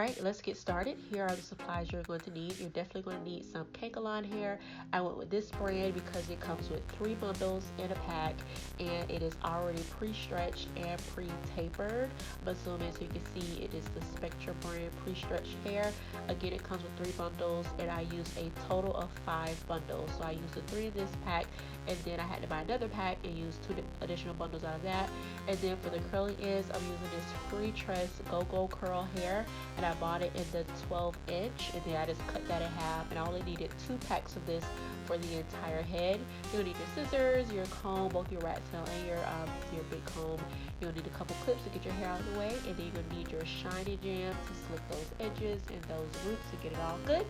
Alright, let's get started. Here are the supplies you're going to need. You're definitely going to need some Kankalon hair. I went with this brand because it comes with 3 bundles in a pack and it is already pre-stretched and pre-tapered. I'm assuming, so you can see it is the Spectra brand pre-stretched hair. Again, it comes with 3 bundles and I used a total of 5 bundles. So I used the 3 in this pack and then I had to buy another pack and use 2 additional bundles out of that. And then for the curling ends, I'm using this pre-tress go-go curl hair. And I bought it in the 12 inch and then I just cut that in half, and I only needed 2 packs of this for the entire head. You'll need your scissors, your comb, both your rat tail and your big comb. You'll need a couple clips to get your hair out of the way, and then you're going to need your shiny jam to slick those edges and those roots to get it all good.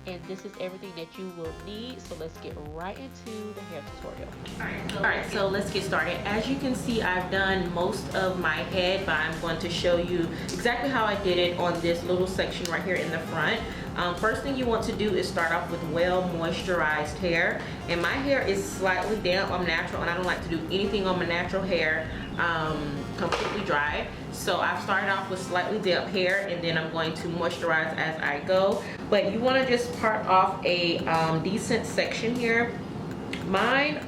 And this is everything that you will need, so let's get right into the hair tutorial. Alright, so let's get started. As you can see, I've done most of my head, but I'm going to show you exactly how I did it on this little section right here in the front. First thing you want to do is start off with well moisturized hair, and my hair is slightly damp. I'm natural and I don't like to do anything on my natural hair completely dry. So I've started off with slightly damp hair and then I'm going to moisturize as I go. But you want to just part off a decent section here. My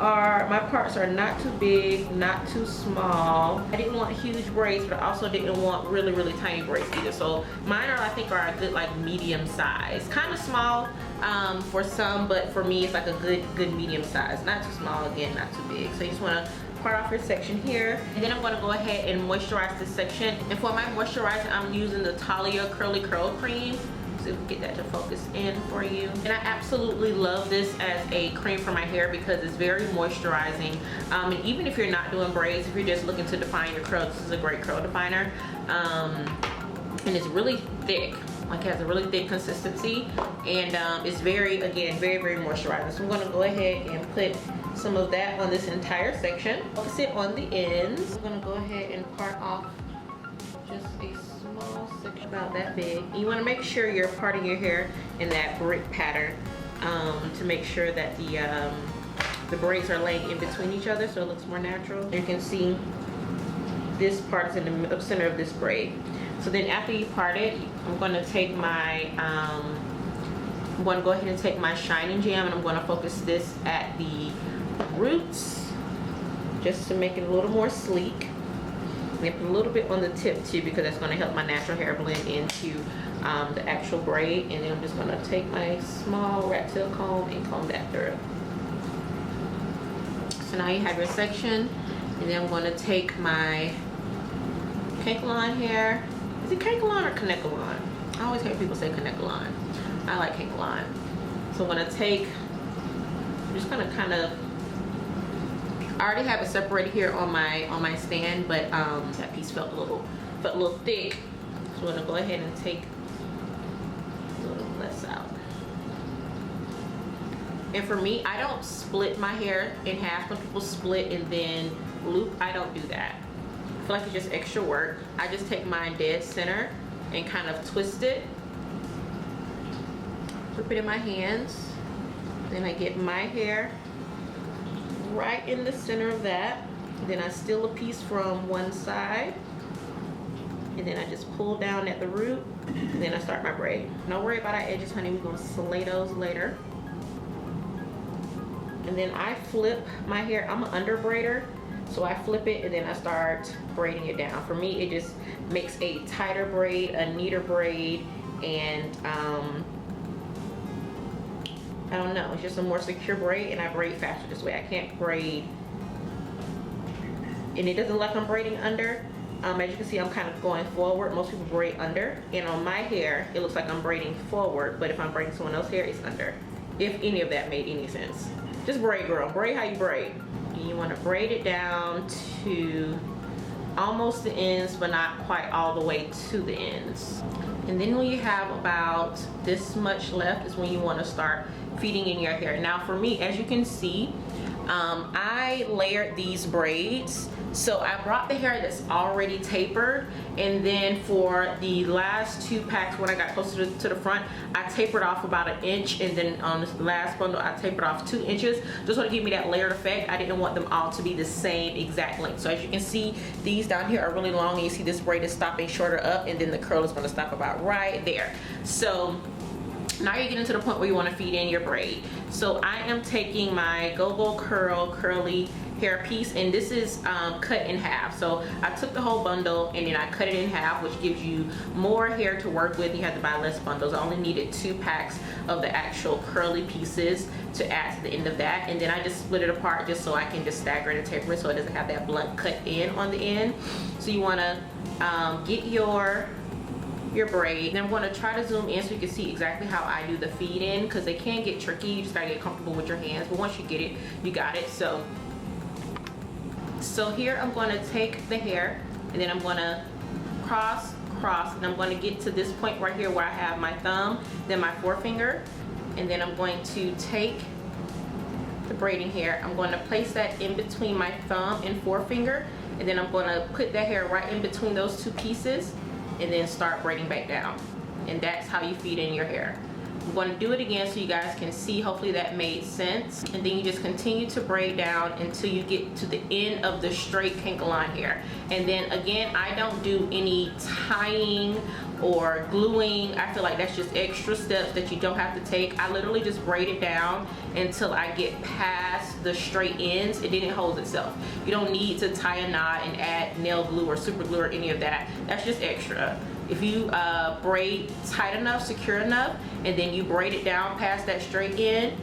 parts are not too big, not too small. I didn't want huge braids, but I also didn't want really tiny braids either. So mine are, I think, are a good like medium size. Kind of small for some, but for me it's like a good medium size. Not too small, again, not too big. So you just want to part off your section here, and then I'm going to go ahead and moisturize this section. And for my moisturizer, I'm using the Talia Curly Curl Cream. See if we can get that to focus in for you. And I absolutely love this as a cream for my hair because it's very moisturizing. And even if you're not doing braids, if you're just looking to define your curls, this is a great curl definer. And it's really thick. Like, it has a really thick consistency, and it's very moisturizing. So I'm going to go ahead and put some of that on this entire section. Focus it on the ends. I'm going to go ahead and part off just a small section about that big. You want to make sure you're parting your hair in that brick pattern to make sure that the braids are laying in between each other so it looks more natural. You can see this part is in the center of this braid. So then after you part it, I'm going to take my, I'm going to go ahead and take my shining jam and I'm going to focus this at the roots just to make it a little more sleek. And put a little bit on the tip too because that's going to help my natural hair blend into the actual braid. And then I'm just going to take my small rat tail comb and comb that through. So now you have your section, and then I'm going to take my Kankalon hair. Is it Kankalon or Kanekalon? I always hear people say Kanekalon. I like Kankalon. So I'm going to take, I'm just going to kind of, I already have it separated here on my stand, but that piece felt a little thick. So I'm going to go ahead and take a little less out. And for me, I don't split my hair in half. Some people split and then loop. I don't do that. I feel like it's just extra work. I just take mine dead center and kind of twist it. Flip it in my hands. Then I get my hair right in the center of that. Then I steal a piece from one side. And then I just pull down at the root. And then I start my braid. Don't worry about our edges, honey. We're going to slay those later. And then I flip my hair. I'm an under braider. So I flip it and then I start braiding it down. For me, it just makes a tighter braid, a neater braid, and I don't know, it's just a more secure braid, and I braid faster this way. I can't braid, and it doesn't look like I'm braiding under. As you can see, I'm kind of going forward. Most people braid under, and on my hair, it looks like I'm braiding forward, but if I'm braiding someone else's hair, it's under. If any of that made any sense. Just braid, girl. Braid how you braid. And you want to braid it down to almost the ends, but not quite all the way to the ends. And then when you have about this much left is when you want to start feeding in your hair. Now for me, as you can see, I layered these braids So I brought the hair that's already tapered, and then for the last 2 packs when I got closer to the front, I tapered off about 1 inch, and then on this last bundle I tapered off 2 inches, just want to give me that layered effect. I didn't want them all to be the same exact length. So as you can see, these down here are really long, and you see this braid is stopping shorter up, and then the curl is going to stop about right there. So now you're getting to the point where you want to feed in your braid. So I am taking my Go-Go Curl curly hair piece, and this is cut in half. So I took the whole bundle and then I cut it in half, which gives you more hair to work with. You have to buy less bundles. I only needed 2 packs of the actual curly pieces to add to the end of that, and then I just split it apart just so I can just stagger it and taper it so it doesn't have that blunt cut in on the end. So you want to get your braid, and I'm going to try to zoom in so you can see exactly how I do the feed in, because they can get tricky. You just gotta get comfortable with your hands, but once you get it, you got it. So here I'm going to take the hair, and then I'm going to cross, and I'm going to get to this point right here where I have my thumb, then my forefinger, and then I'm going to take the braiding hair. I'm going to place that in between my thumb and forefinger, and then I'm going to put that hair right in between those 2 pieces, and then start braiding back down. And that's how you feed in your hair. I'm going to do it again so you guys can see. Hopefully that made sense. And then you just continue to braid down until you get to the end of the straight canker line hair. And then again, I don't do any tying or gluing. I feel like that's just extra steps that you don't have to take. I literally just braid it down until I get past the straight ends, and then it holds itself. You don't need to tie a knot and add nail glue or super glue or any of that. That's just extra. If you braid tight enough, secure enough, and then you braid it down past that straight end,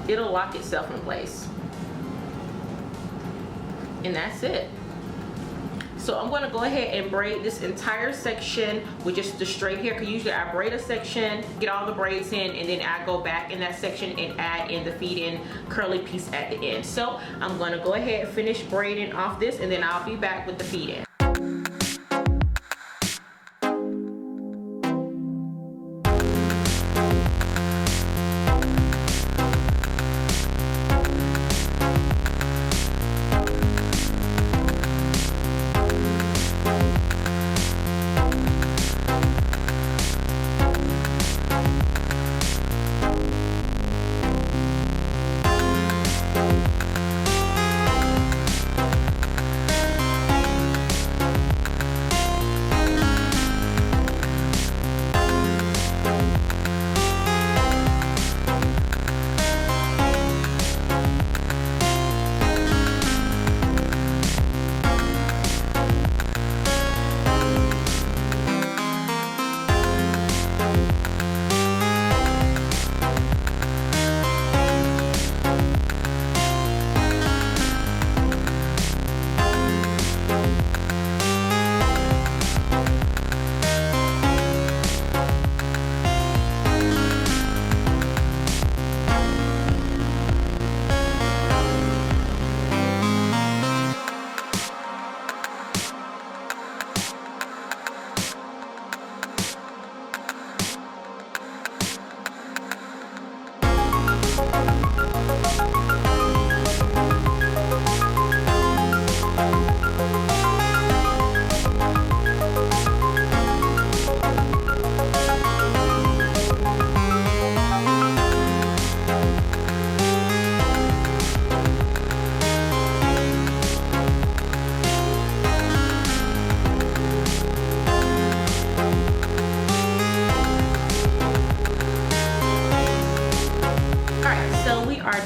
it'll lock itself in place. And that's it. So I'm going to go ahead and braid this entire section with just the straight hair, because usually I braid a section, get all the braids in, and then I go back in that section and add in the feed in curly piece at the end. So I'm going to go ahead and finish braiding off this, and then I'll be back with the feed in.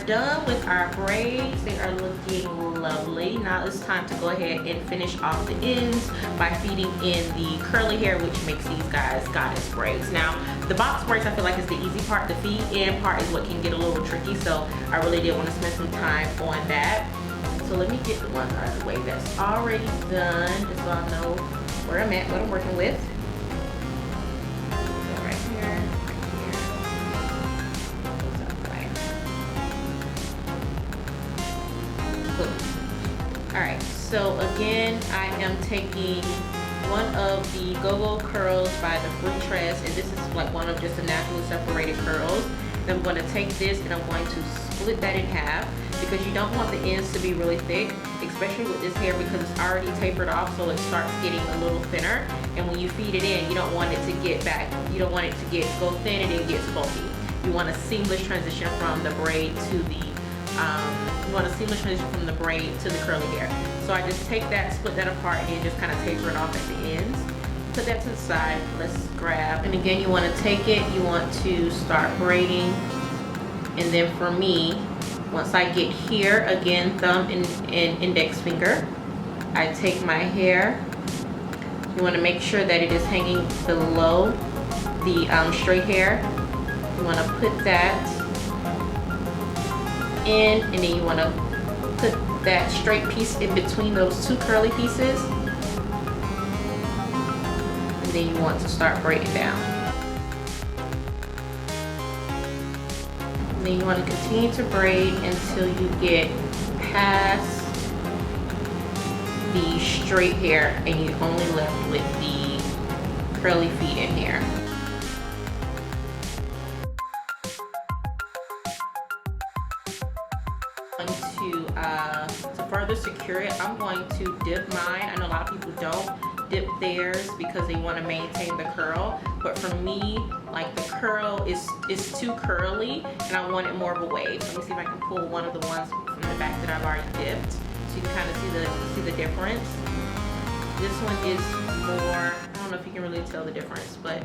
Done with our braids. They are looking lovely. Now it's time to go ahead and finish off the ends by feeding in the curly hair, which makes these guys Goddess braids. Now the box braids I feel like is the easy part. The feed in part is what can get a little tricky, so I really did want to spend some time on that. So let me get the ones out of the way that's already done, just so I know where I'm at, what I'm working with. Alright, so again, I am taking one of the Go-Go curls by the Fruit Tress, and this is like one of just the naturally separated curls. Then I'm going to take this and I'm going to split that in half, because you don't want the ends to be really thick, especially with this hair, because it's already tapered off, so it starts getting a little thinner. And when you feed it in, you don't want it to get back. You don't want it to go thin and it gets bulky. You want a seamless transition from the braid to the braid to the curly hair. So I just take that, split that apart, and just kind of taper it off at the ends. Put that to the side. Let's grab. And again, you want to take it. You want to start braiding. And then for me, once I get here, again, thumb and index finger, I take my hair. You want to make sure that it is hanging below the straight hair. You want to put that in, and then you want to put that straight piece in between those two curly pieces. And then you want to start braiding down. And then you want to continue to braid until you get past the straight hair and you're only left with the curly feet in here. To further secure it, I'm going to dip mine. I know a lot of people don't dip theirs because they want to maintain the curl, but for me, like, the curl is too curly and I want it more of a wave. Let me see if I can pull one of the ones from the back that I've already dipped, so you can kind of see the difference. This one is more, I don't know if you can really tell the difference, but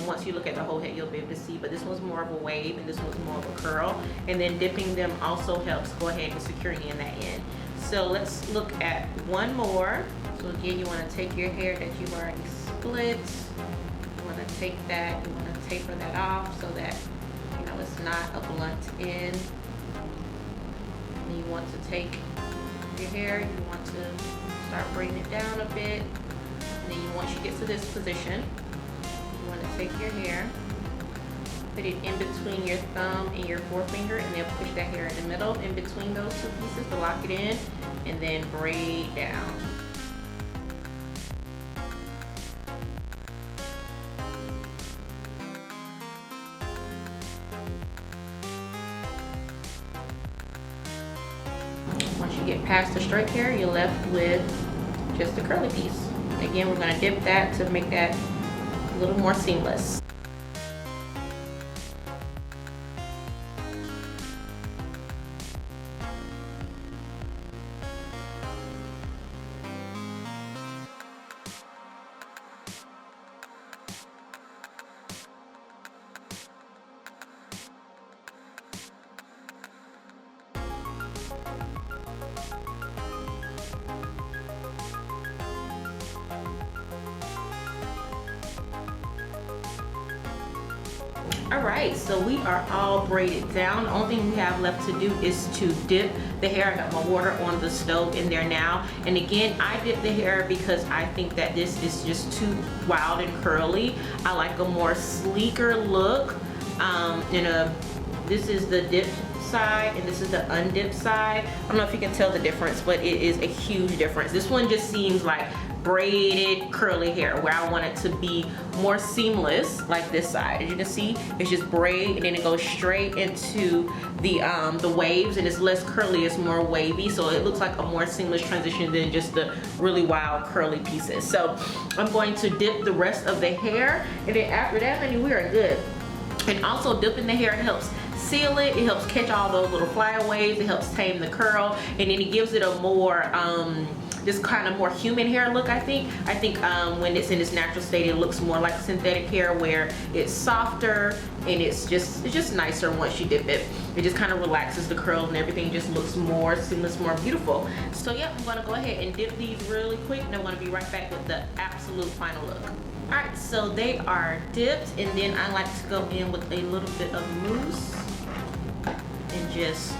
once you look at the whole head, you'll be able to see. But this one's more of a wave and this one's more of a curl. And then dipping them also helps go ahead and securing in that end. So let's look at one more. So again, you want to take your hair that you've already split. You want to take that, you want to taper that off so that, you know, it's not a blunt end. And you want to take your hair, you want to start braiding it down a bit. And then once you get to this position, you want to take your hair, put it in between your thumb and your forefinger, and then push that hair in the middle in between those two pieces to lock it in, and then braid down. Once you get past the straight hair, you're left with just the curly piece. Again, we're going to dip that to make that a little more seamless. Alright, so we are all braided down. The only thing we have left to do is to dip the hair. I got my water on the stove in there now. And again, I dip the hair because I think that this is just too wild and curly. I like a more sleeker look. This is the dipped side and this is the undipped side. I don't know if you can tell the difference, but it is a huge difference. This one just seems like braided curly hair, where I want it to be more seamless, like this side. As you can see, it's just braid and then it goes straight into the waves, and it's less curly, it's more wavy, so it looks like a more seamless transition than just the really wild curly pieces. So I'm going to dip the rest of the hair, and then after that, honey, we are good. And also dipping the hair helps seal it, it helps catch all those little flyaways, it helps tame the curl, and then it gives it a more this kind of more human hair look. I think when it's in its natural state, it looks more like synthetic hair, where it's softer and it's just nicer once you dip it. It just kind of relaxes the curl and everything just looks more seamless, more beautiful. So yeah, I'm gonna go ahead and dip these really quick, and I'm gonna be right back with the absolute final look. Alright, so they are dipped, and then I like to go in with a little bit of mousse and just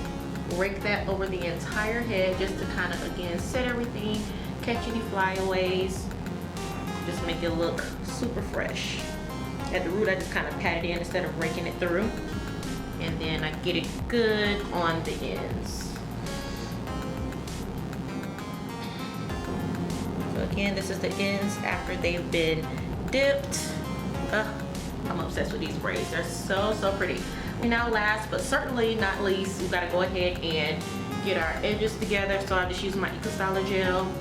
rake that over the entire head, just to kind of, again, set everything, catch any flyaways, just make it look super fresh. At the root, I just kind of pat it in instead of raking it through, and then I get it good on the ends. So again, this is the ends after they've been dipped. I'm obsessed with these braids. They're so pretty. And now last but certainly not least, we gotta go ahead and get our edges together. So I just use my Eco Styler gel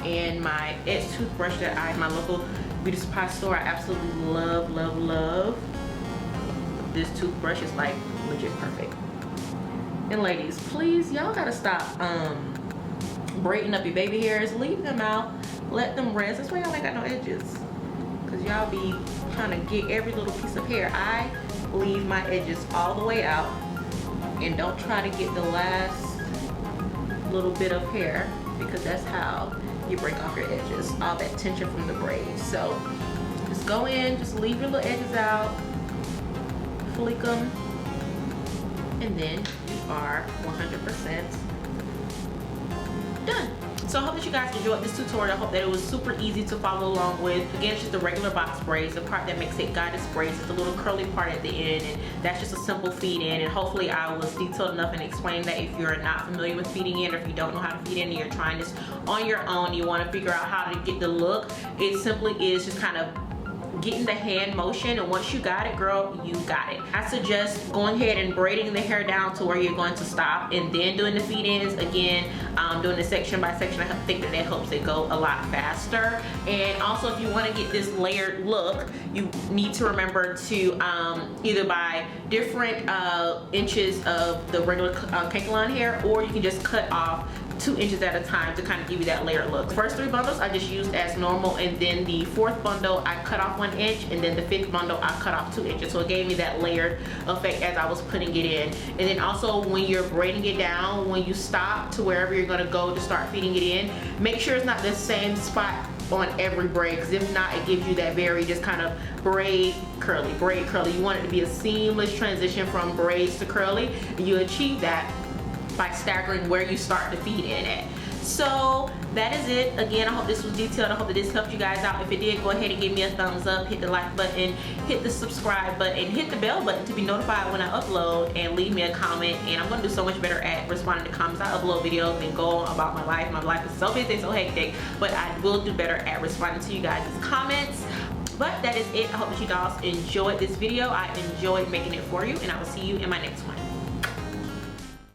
and my edge toothbrush that I, my local beauty supply store, I absolutely love, love, love. This toothbrush is like legit perfect. And ladies, please, y'all gotta stop braiding up your baby hairs. Leave them out, let them rest. That's why y'all ain't got no edges, because y'all be trying to get every little piece of hair. I leave my edges all the way out and don't try to get the last little bit of hair, because that's how you break off your edges, all that tension from the braids. So just go in, just leave your little edges out, flick them, and then you are 100% done. So I hope that you guys enjoyed this tutorial. I hope that it was super easy to follow along with. Again, it's just the regular box braids. The part that makes it Goddess Braids is the little curly part at the end, and that's just a simple feed in. And hopefully I was detailed enough in explaining that if you're not familiar with feeding in, or if you don't know how to feed in and you're trying this on your own, you want to figure out how to get the look, it simply is just kind of getting the hand motion, and once you got it, girl, you got it. I suggest going ahead and braiding the hair down to where you're going to stop, and then doing the feed-ins. Again, doing the section by section, I think that helps it go a lot faster. And also, if you want to get this layered look, you need to remember to either buy different inches of the regular Kakelon hair, or you can just cut off 2 inches at a time to kind of give you that layered look. The first 3 bundles I just used as normal, and then the 4th bundle I cut off 1 inch, and then the 5th bundle I cut off 2 inches. So it gave me that layered effect as I was putting it in. And then also, when you're braiding it down, when you stop to wherever you're gonna go to start feeding it in, make sure it's not the same spot on every braid, because if not, it gives you that very just kind of braid curly. You want it to be a seamless transition from braids to curly, and you achieve that by staggering where you start to feed in at. So that is it. Again, I hope this was detailed. I hope that this helped you guys out. If it did, go ahead and give me a thumbs up, hit the like button, hit the subscribe button, hit the bell button to be notified when I upload, and leave me a comment. And I'm gonna do so much better at responding to comments. I upload videos and go on about my life. My life is so busy, so hectic, but I will do better at responding to you guys' comments. But that is it. I hope that you guys enjoyed this video. I enjoyed making it for you, and I will see you in my next one.